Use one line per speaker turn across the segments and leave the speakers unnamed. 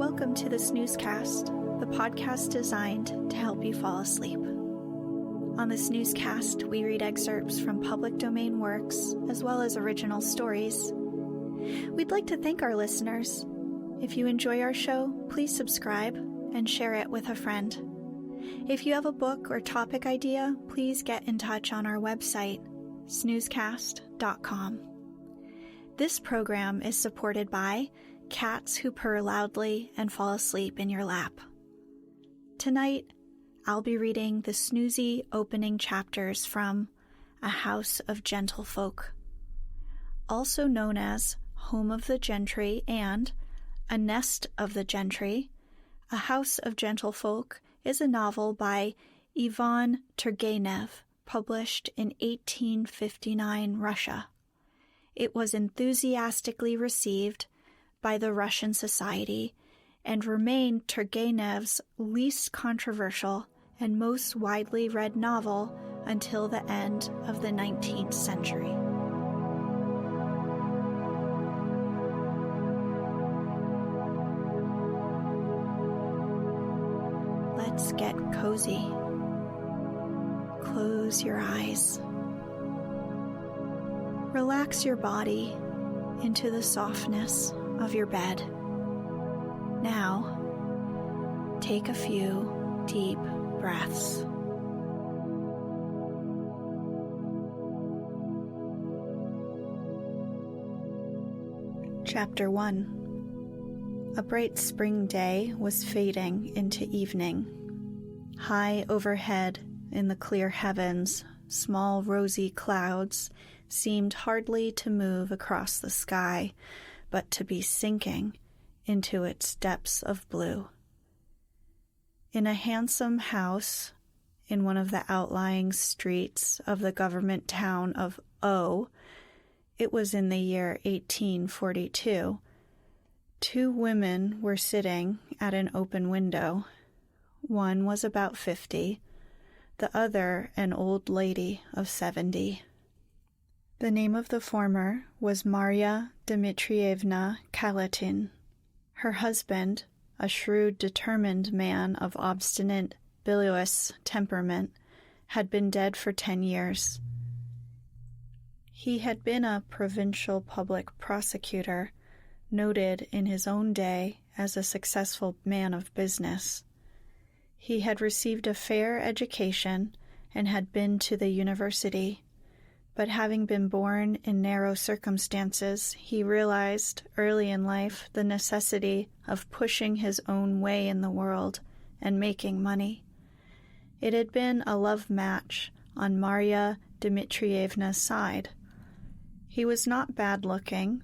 Welcome to the Snoozecast, the podcast designed to help you fall asleep. On the Snoozecast, we read excerpts from public domain works, as well as original stories. We'd like to thank our listeners. If you enjoy our show, please subscribe and share it with a friend. If you have a book or topic idea, please get in touch on our website, snoozecast.com. This program is supported by cats who purr loudly and fall asleep in your lap. Tonight, I'll be reading the snoozy opening chapters from A House of Gentlefolk, also known as Home of the Gentry and A Nest of the Gentry. A House of Gentlefolk is a novel by Ivan Turgenev, published in 1859 Russia. It was enthusiastically received by the Russian society and remained Turgenev's least controversial and most widely read novel until the end of the 19th century. Let's get cozy. Close your eyes. Relax your body into the softness of your bed. Now, take a few deep breaths. Chapter 1. A bright spring day was fading into evening. High overhead in the clear heavens, small rosy clouds seemed hardly to move across the sky, but to be sinking into its depths of blue. In a handsome house in one of the outlying streets of the government town of O, it was in the year 1842, two women were sitting at an open window. One was about 50, the other an old lady of 70. The name of the former was Marya Dmitrievna Kalatin. Her husband, a shrewd, determined man of obstinate, bilious temperament, had been dead for 10 years. He had been a provincial public prosecutor, noted in his own day as a successful man of business. He had received a fair education and had been to the university. But having been born in narrow circumstances, he realized early in life the necessity of pushing his own way in the world and making money. It had been a love match on Marya Dmitrievna's side. He was not bad-looking,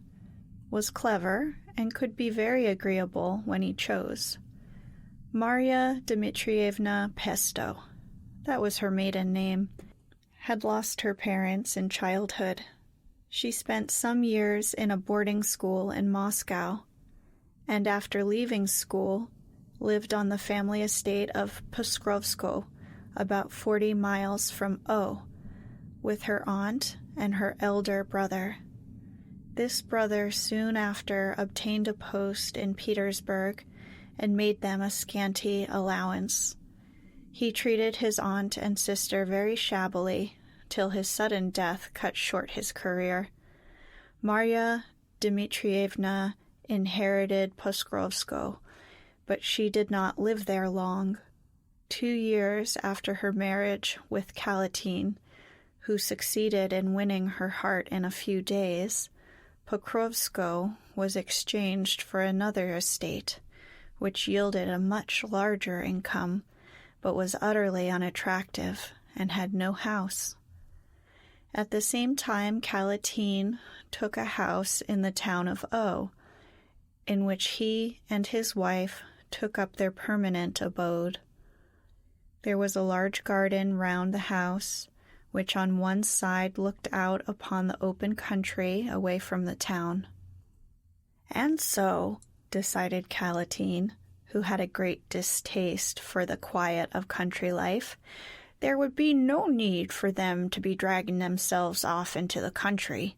was clever, and could be very agreeable when he chose. Marya Dmitrievna Pesto, that was her maiden name, had lost her parents in childhood. She spent some years in a boarding school in Moscow, and after leaving school, lived on the family estate of Pokrovsko, about 40 miles from O, with her aunt and her elder brother. This brother soon after obtained a post in Petersburg and made them a scanty allowance. He treated his aunt and sister very shabbily, till his sudden death cut short his career. Marya Dmitrievna inherited Pokrovsko, but she did not live there long. 2 years after her marriage with Kalatin, who succeeded in winning her heart in a few days, Pokrovsko was exchanged for another estate, which yielded a much larger income, but was utterly unattractive and had no house. At the same time, Kalatin took a house in the town of O, in which he and his wife took up their permanent abode. There was a large garden round the house, which on one side looked out upon the open country away from the town. And so, decided Kalatin, who had a great distaste for the quiet of country life, there would be no need for them to be dragging themselves off into the country.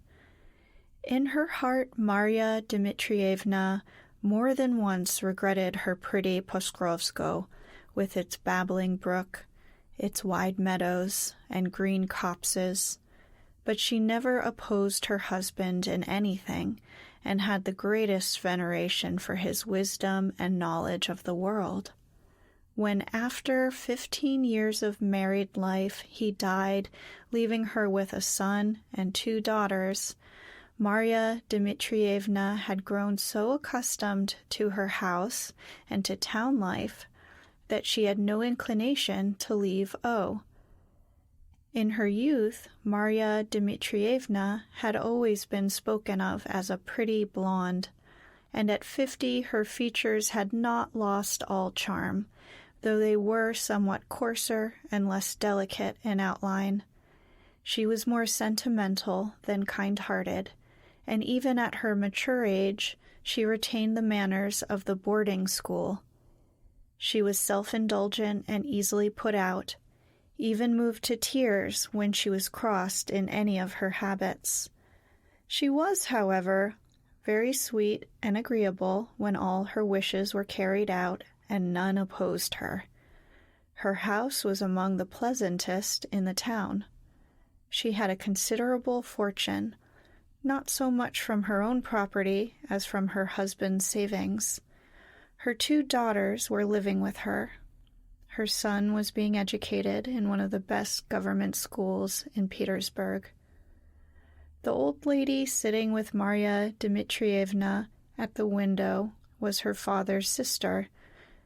In her heart, Marya Dmitrievna more than once regretted her pretty Pokrovskoe, with its babbling brook, its wide meadows, and green copses, but she never opposed her husband in anything, and had the greatest veneration for his wisdom and knowledge of the world. When after 15 years of married life he died, leaving her with a son and 2 daughters, Marya Dmitrievna had grown so accustomed to her house and to town life that she had no inclination to leave O. In her youth, Marya Dmitrievna had always been spoken of as a pretty blonde, and at 50 her features had not lost all charm, though they were somewhat coarser and less delicate in outline. She was more sentimental than kind-hearted, and even at her mature age she retained the manners of the boarding school. She was self-indulgent and easily put out, even moved to tears when she was crossed in any of her habits. She was, however, very sweet and agreeable when all her wishes were carried out and none opposed her. Her house was among the pleasantest in the town. She had a considerable fortune, not so much from her own property as from her husband's savings. Her 2 daughters were living with her. Her son was being educated in one of the best government schools in Petersburg. The old lady sitting with Marya Dmitrievna at the window was her father's sister,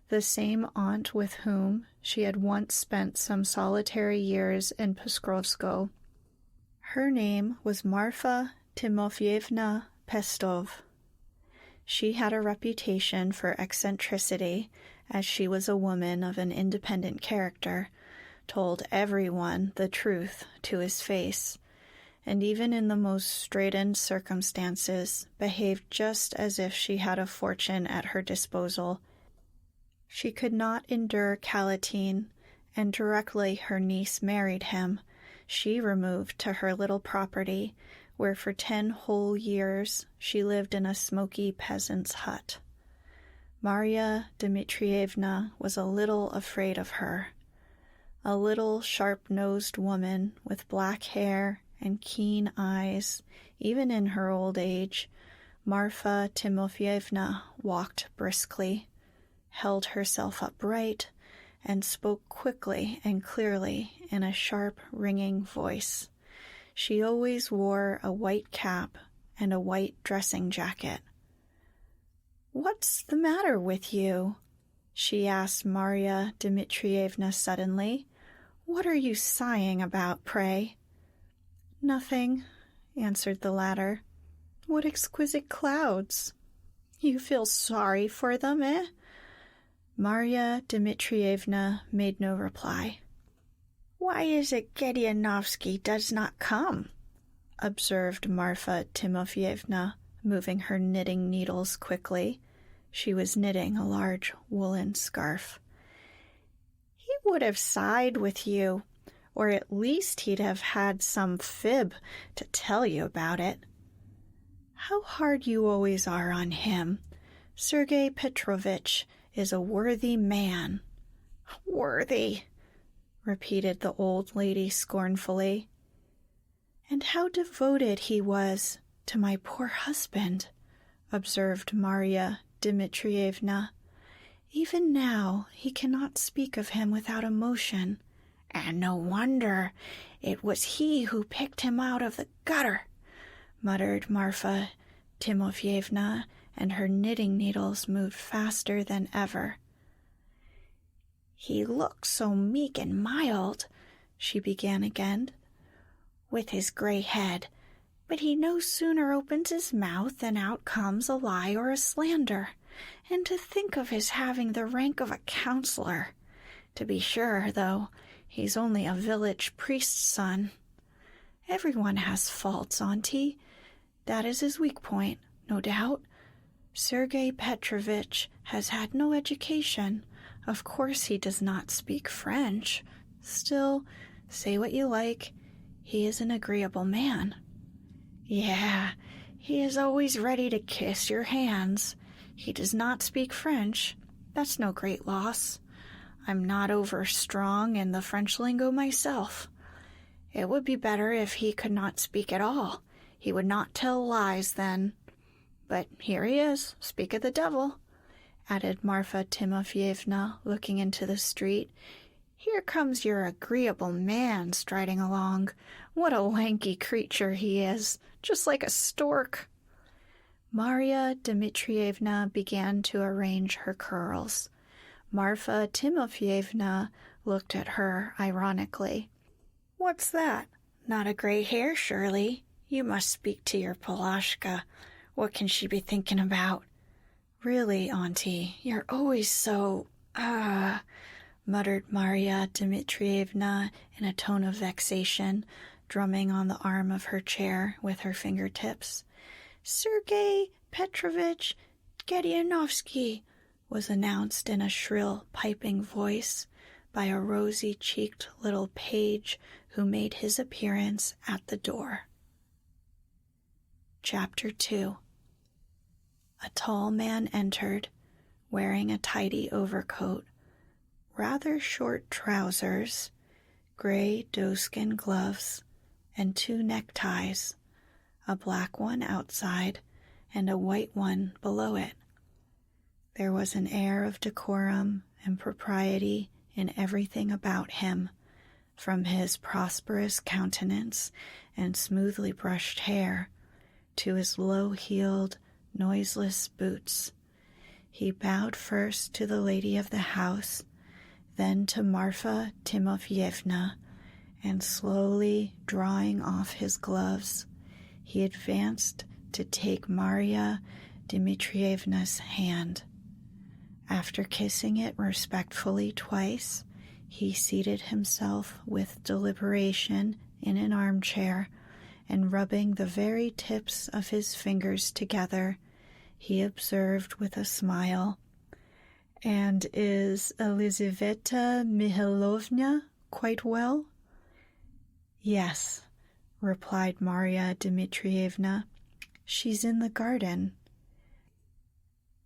the same aunt with whom she had once spent some solitary years in Pokrovskoe. Her name was Marfa Timofyevna Pestov. She had a reputation for eccentricity, as she was a woman of an independent character, told everyone the truth to his face, and even in the most straitened circumstances behaved just as if she had a fortune at her disposal. She could not endure Kalatin, and directly her niece married him, she removed to her little property, where for 10 whole years she lived in a smoky peasant's hut. Marya Dmitrievna was a little afraid of her. A little sharp-nosed woman with black hair and keen eyes, even in her old age, Marfa Timofyevna walked briskly, held herself upright, and spoke quickly and clearly in a sharp, ringing voice. She always wore a white cap and a white dressing jacket. "What's the matter with you?" she asked Marya Dmitrievna suddenly. "What are you sighing about, pray?" "Nothing," answered the latter. "What exquisite clouds! You feel sorry for them, eh?" Marya Dmitrievna made no reply. "Why is it Gedyanovsky does not come?" observed Marfa Timofyevna, moving her knitting needles quickly. She was knitting a large woolen scarf. "He would have sighed with you, or at least he'd have had some fib to tell you about it." "How hard you always are on him. Sergei Petrovitch is a worthy man." "Worthy," repeated the old lady scornfully. "And how devoted he was to my poor husband," observed Marya Dmitrievna. "Even now he cannot speak of him without emotion." "And no wonder. It was he who picked him out of the gutter," muttered Marfa Timofyevna, and her knitting needles moved faster than ever. "He looks so meek and mild," she began again, "with his gray head, but he no sooner opens his mouth than out comes a lie or a slander. And to think of his having the rank of a counselor! To be sure, though, he's only a village priest's son. Everyone has faults, Auntie. That is his weak point, no doubt. Sergei Petrovitch has had no education. Of course he does not speak French. Still, say what you like, he is an agreeable man." "Yeah, he is always ready to kiss your hands. He does not speak French. That's no great loss. I'm not over strong in the French lingo myself. It would be better if he could not speak at all. He would not tell lies then. But here he is, speak of the devil, added Marfa Timofyevna, looking into the street. Here comes your agreeable man striding along. What a lanky creature he is, just like a stork. Marya Dmitrievna began to arrange her curls. Marfa Timofyevna looked at her ironically. What's that? Not a gray hair, surely? You must speak to your Polashka. What can she be thinking about? Really, Auntie, you're always so, muttered Marya Dmitrievna in a tone of vexation, drumming on the arm of her chair with her fingertips. Sergei Petrovich Gedianovsky was announced in a shrill, piping voice by a rosy-cheeked little page who made his appearance at the door. Chapter 2. A tall man entered, wearing a tidy overcoat, rather short trousers, gray doeskin gloves, and 2 neckties, a black one outside and a white one below it. There was an air of decorum and propriety in everything about him, from his prosperous countenance and smoothly brushed hair to his low-heeled, noiseless boots. He bowed first to the lady of the house, then to Marfa Timofyevna, and slowly drawing off his gloves, he advanced to take Marya Dmitrievna's hand. After kissing it respectfully twice, he seated himself with deliberation in an armchair, and rubbing the very tips of his fingers together, he observed with a smile, "And is Elizaveta Mihailovna quite well?" "Yes," replied Marya Dmitrievna. "She's in the garden."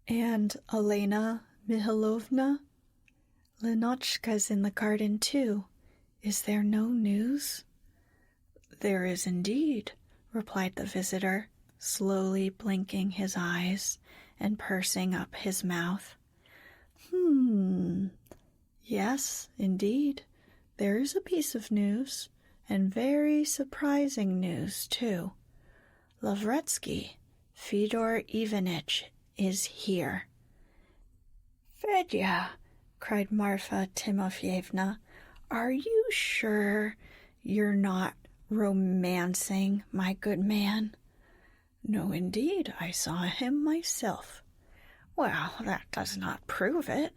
"And Elena Mihailovna?" "Lenotchka's in the garden too. Is there no news?" "There is indeed," replied the visitor, slowly blinking his eyes and pursing up his mouth. Yes, indeed, there is a piece of news, and very surprising news, too. Lavretsky, Fyodor Ivanitch, is here." "Fedya," cried Marfa Timofyevna, "are you sure you're not romancing, my good man?" "No, indeed, I saw him myself." "Well, that does not prove it."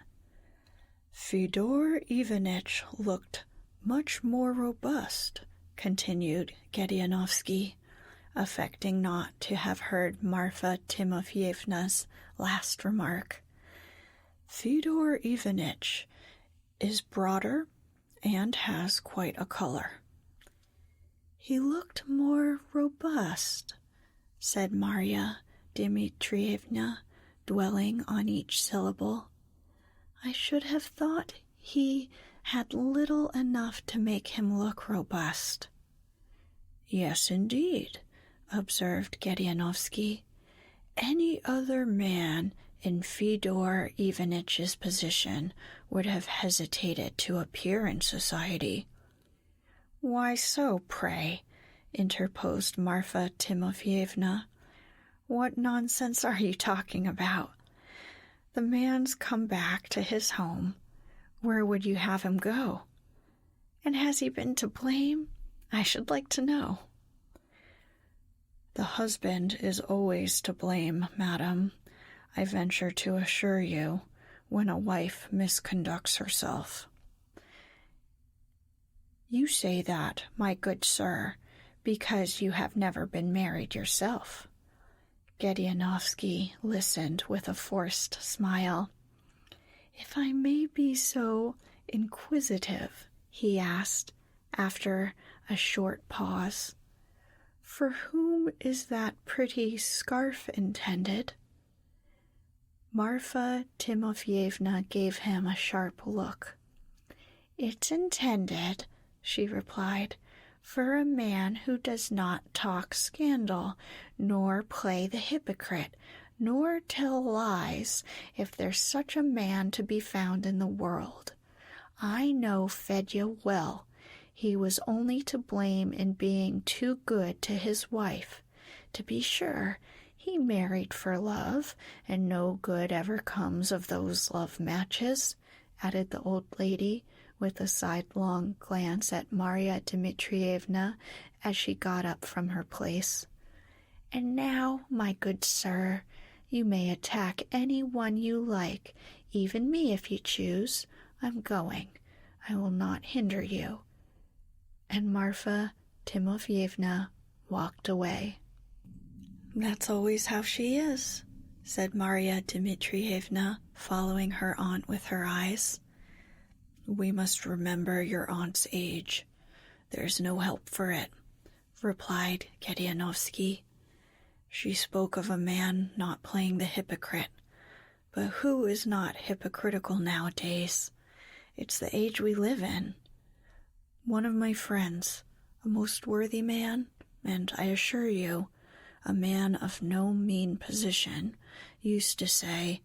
"Fyodor Ivanitch looked much more robust," continued Gedianovsky, affecting not to have heard Marfa Timofyevna's last remark. "Fyodor Ivanitch is broader and has quite a color." "He looked more robust," said Marya Dmitrievna, dwelling on each syllable. "I should have thought he had little enough to make him look robust." "Yes, indeed," observed Gedianovsky. "Any other man in Fyodor Ivanitch's position would have hesitated to appear in society." "Why so, pray?" interposed Marfa Timofyevna. "What nonsense are you talking about? The man's come back to his home. Where would you have him go? And has he been to blame? I should like to know." "The husband is always to blame, madam, I venture to assure you, when a wife misconducts herself." "You say that, my good sir, because you have never been married yourself." Gedianovsky listened with a forced smile. "If I may be so inquisitive," he asked, after a short pause, "for whom is that pretty scarf intended?" Marfa Timofyevna gave him a sharp look. "It's intended," she replied, "for a man who does not talk scandal, nor play the hypocrite, nor tell lies, if there's such a man to be found in the world. I know Fedya well. He was only to blame in being too good to his wife. To be sure, he married for love, and no good ever comes of those love matches," added the old lady, with a sidelong glance at Marya Dmitrievna as she got up from her place. "And now, my good sir, you may attack any one you like, even me if you choose. I'm going. I will not hinder you." And Marfa Timofyevna walked away. "That's always how she is," said Marya Dmitrievna, following her aunt with her eyes. "We must remember your aunt's age. There's no help for it," replied Gedianovsky. "She spoke of a man not playing the hypocrite. But who is not hypocritical nowadays? It's the age we live in. One of my friends, a most worthy man, and I assure you, a man of no mean position, used to say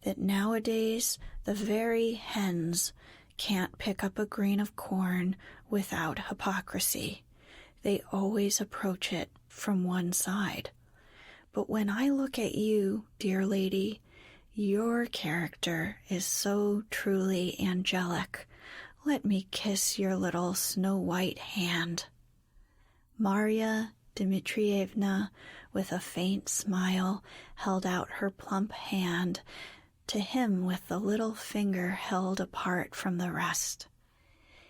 that nowadays the very hens can't pick up a grain of corn without hypocrisy. They always approach it from one side. But when I look at you, dear lady, your character is so truly angelic. Let me kiss your little snow-white hand." Marya Dmitrievna, with a faint smile, held out her plump hand to him with the little finger held apart from the rest.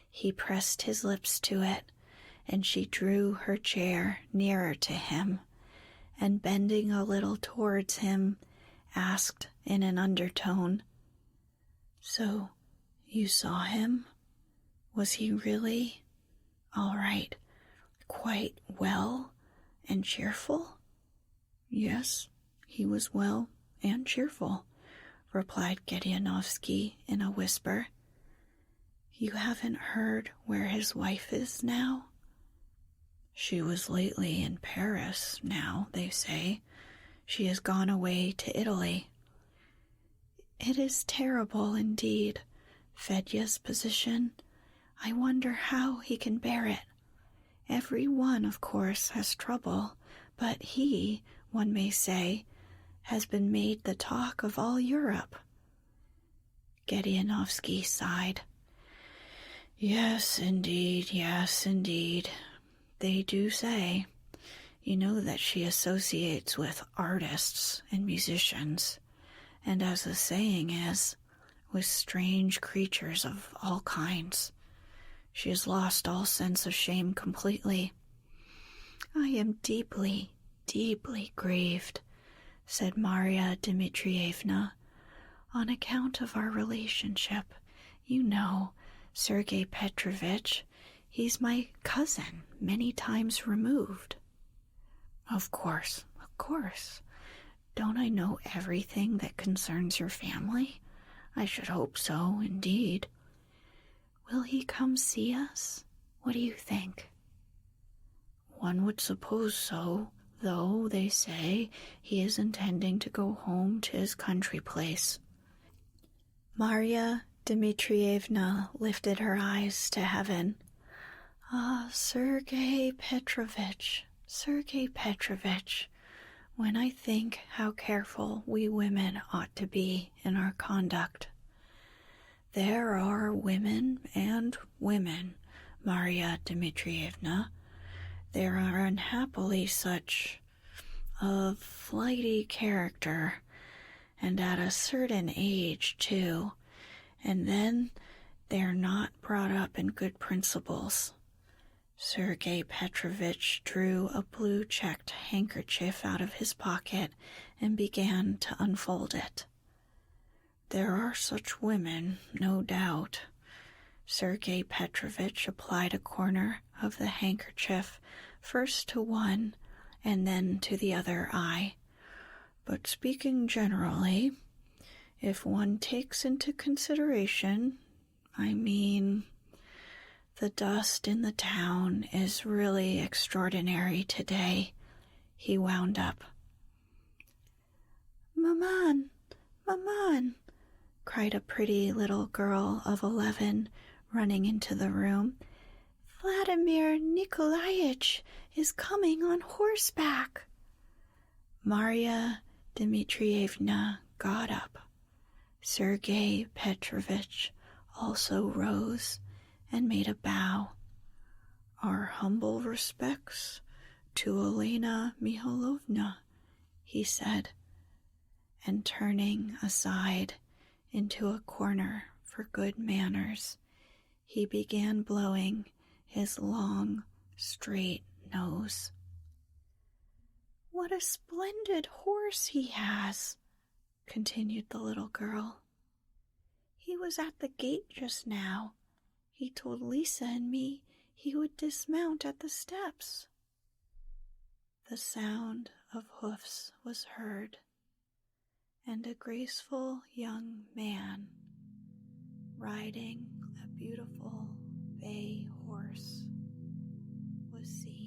He pressed his lips to it, and she drew her chair nearer to him, and bending a little towards him, asked in an undertone, "So you saw him? Was he really all right, quite well and cheerful?" "Yes, he was well and cheerful," replied Gedianovsky in a whisper. "You haven't heard where his wife is now?" "She was lately in Paris now, they say. She has gone away to Italy." "It is terrible indeed, Fedya's position. I wonder how he can bear it. Every one, of course, has trouble, but he, one may say, has been made the talk of all Europe." Gedianovsky sighed. Yes, indeed. They do say. You know that she associates with artists and musicians, and as the saying is, with strange creatures of all kinds. She has lost all sense of shame completely." "I am deeply, deeply grieved," said Marya Dmitrievna, "on account of our relationship. You know, Sergei Petrovitch, he's my cousin, many times removed." Of course. Don't I know everything that concerns your family? I should hope so, indeed." "Will he come see us? What do you think?" "One would suppose so, though they say he is intending to go home to his country place." Marya Dmitrievna lifted her eyes to heaven. "Ah, Sergei Petrovitch, when I think how careful we women ought to be in our conduct." "There are women and women, Marya Dmitrievna. There are unhappily such a flighty character, and at a certain age, too, and then they're not brought up in good principles." Sergei Petrovitch drew a blue-checked handkerchief out of his pocket and began to unfold it. "There are such women, no doubt." Sergei Petrovitch applied a corner of the handkerchief first to one and then to the other eye. "But speaking generally, if one takes into consideration, the dust in the town is really extraordinary today," he wound up. "Maman, Maman," cried a pretty little girl of 11, running into the room. "Vladimir Nikolaitch is coming on horseback." Marya Dmitrievna got up. Sergei Petrovich also rose and made a bow. "Our humble respects to Elena Mikhailovna," he said, and turning aside into a corner for good manners, he began blowing his long, straight nose. "What a splendid horse he has," continued the little girl. "He was at the gate just now. He told Lisa and me he would dismount at the steps." The sound of hoofs was heard, and a graceful young man, riding a beautiful bay horse, was seen.